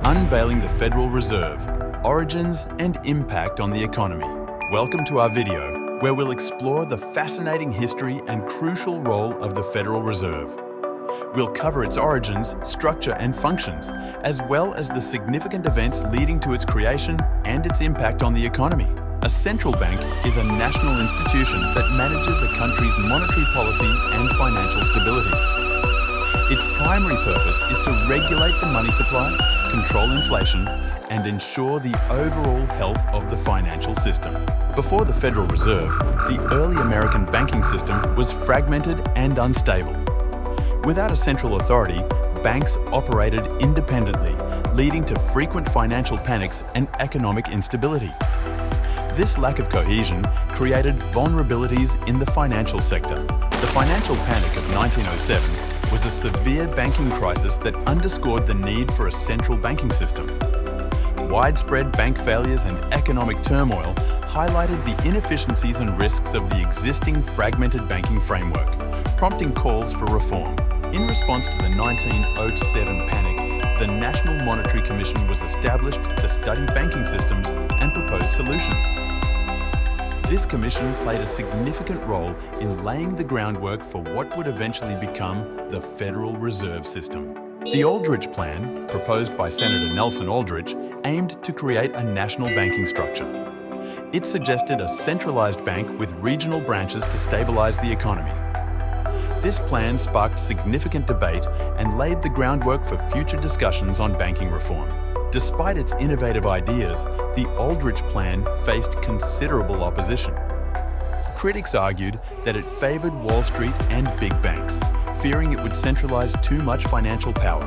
Unveiling the Federal Reserve, Origins and Impact on the Economy. Welcome to our video, where we'll explore the fascinating history and crucial role of the Federal Reserve. We'll cover its origins, structure and functions, as well as the significant events leading to its creation and its impact on the economy. A central bank is a national institution that manages a country's monetary policy and financial stability. Its primary purpose is to regulate the money supply, control inflation, and ensure the overall health of the financial system. Before the Federal Reserve, the early American banking system was fragmented and unstable. Without a central authority, banks operated independently, leading to frequent financial panics and economic instability. This lack of cohesion created vulnerabilities in the financial sector. The financial panic of 1907 was a severe banking crisis that underscored the need for a central banking system. Widespread bank failures and economic turmoil highlighted the inefficiencies and risks of the existing fragmented banking framework, prompting calls for reform. In response to the 1907 panic, the National Monetary Commission was established to study banking systems and propose solutions. This commission played a significant role in laying the groundwork for what would eventually become the Federal Reserve System. The Aldrich Plan, proposed by Senator Nelson Aldrich, aimed to create a national banking structure. It suggested a centralized bank with regional branches to stabilize the economy. This plan sparked significant debate and laid the groundwork for future discussions on banking reform. Despite its innovative ideas, the Aldrich Plan faced considerable opposition. Critics argued that it favored Wall Street and big banks, fearing it would centralize too much financial power.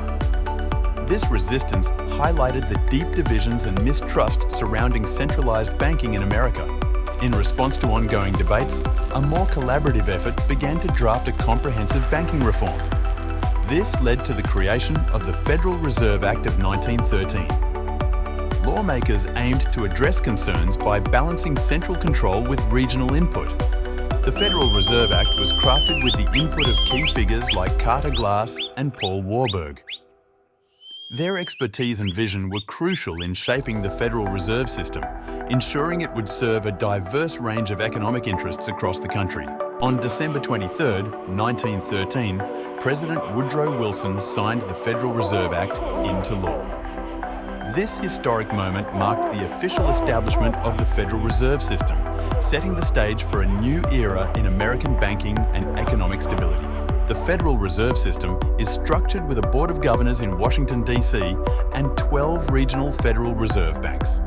This resistance highlighted the deep divisions and mistrust surrounding centralized banking in America. In response to ongoing debates, a more collaborative effort began to draft a comprehensive banking reform. This led to the creation of the Federal Reserve Act of 1913. Lawmakers aimed to address concerns by balancing central control with regional input. The Federal Reserve Act was crafted with the input of key figures like Carter Glass and Paul Warburg. Their expertise and vision were crucial in shaping the Federal Reserve System, ensuring it would serve a diverse range of economic interests across the country. On December 23, 1913, President Woodrow Wilson signed the Federal Reserve Act into law. This historic moment marked the official establishment of the Federal Reserve System, setting the stage for a new era in American banking and economic stability. The Federal Reserve System is structured with a Board of Governors in Washington, D.C. and 12 regional Federal Reserve banks.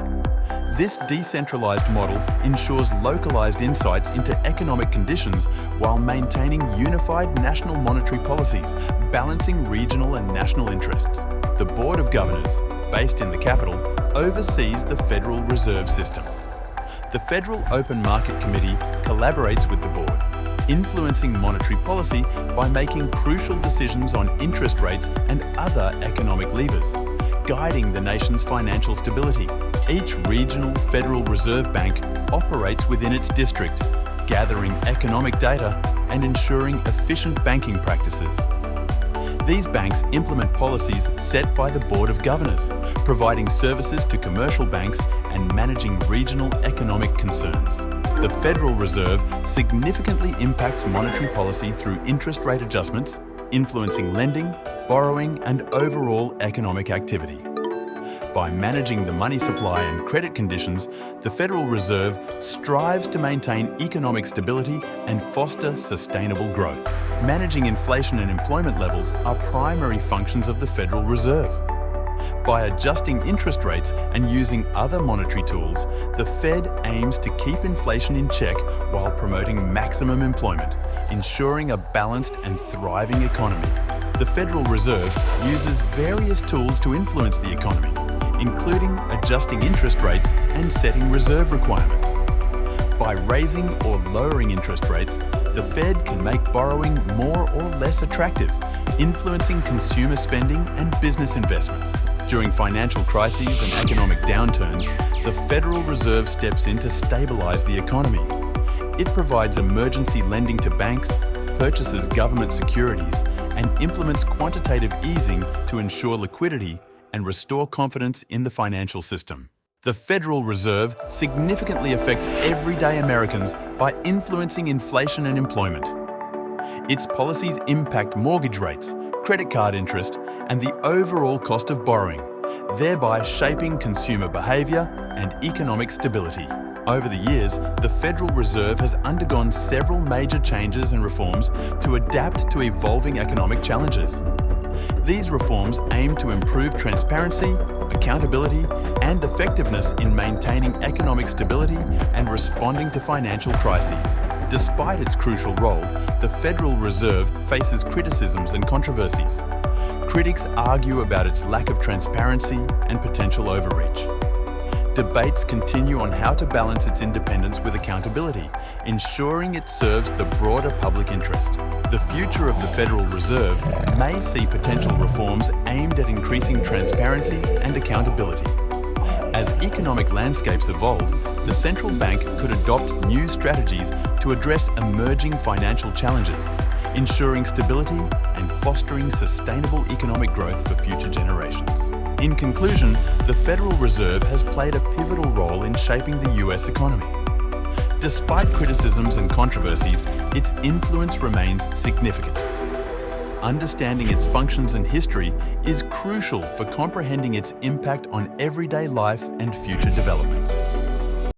This decentralized model ensures localized insights into economic conditions while maintaining unified national monetary policies, balancing regional and national interests. The Board of Governors, based in the capital, oversees the Federal Reserve System. The Federal Open Market Committee collaborates with the board, influencing monetary policy by making crucial decisions on interest rates and other economic levers, guiding the nation's financial stability. Each regional Federal Reserve Bank operates within its district, gathering economic data and ensuring efficient banking practices. These banks implement policies set by the Board of Governors, providing services to commercial banks and managing regional economic concerns. The Federal Reserve significantly impacts monetary policy through interest rate adjustments, influencing lending, borrowing and overall economic activity. By managing the money supply and credit conditions, the Federal Reserve strives to maintain economic stability and foster sustainable growth. Managing inflation and employment levels are primary functions of the Federal Reserve. By adjusting interest rates and using other monetary tools, the Fed aims to keep inflation in check while promoting maximum employment, ensuring a balanced and thriving economy. The Federal Reserve uses various tools to influence the economy, including adjusting interest rates and setting reserve requirements. By raising or lowering interest rates, the Fed can make borrowing more or less attractive, influencing consumer spending and business investments. During financial crises and economic downturns, the Federal Reserve steps in to stabilize the economy. It provides emergency lending to banks, purchases government securities, and implements quantitative easing to ensure liquidity and restore confidence in the financial system. The Federal Reserve significantly affects everyday Americans by influencing inflation and employment. Its policies impact mortgage rates, credit card interest, and the overall cost of borrowing, thereby shaping consumer behaviour and economic stability. Over the years, the Federal Reserve has undergone several major changes and reforms to adapt to evolving economic challenges. These reforms aim to improve transparency, accountability, and effectiveness in maintaining economic stability and responding to financial crises. Despite its crucial role, the Federal Reserve faces criticisms and controversies. Critics argue about its lack of transparency and potential overreach. Debates continue on how to balance its independence with accountability, ensuring it serves the broader public interest. The future of the Federal Reserve may see potential reforms aimed at increasing transparency and accountability. As economic landscapes evolve, the central bank could adopt new strategies to address emerging financial challenges, ensuring stability and fostering sustainable economic growth for future generations. In conclusion, the Federal Reserve has played a pivotal role in shaping the US economy. Despite criticisms and controversies, its influence remains significant. Understanding its functions and history is crucial for comprehending its impact on everyday life and future developments.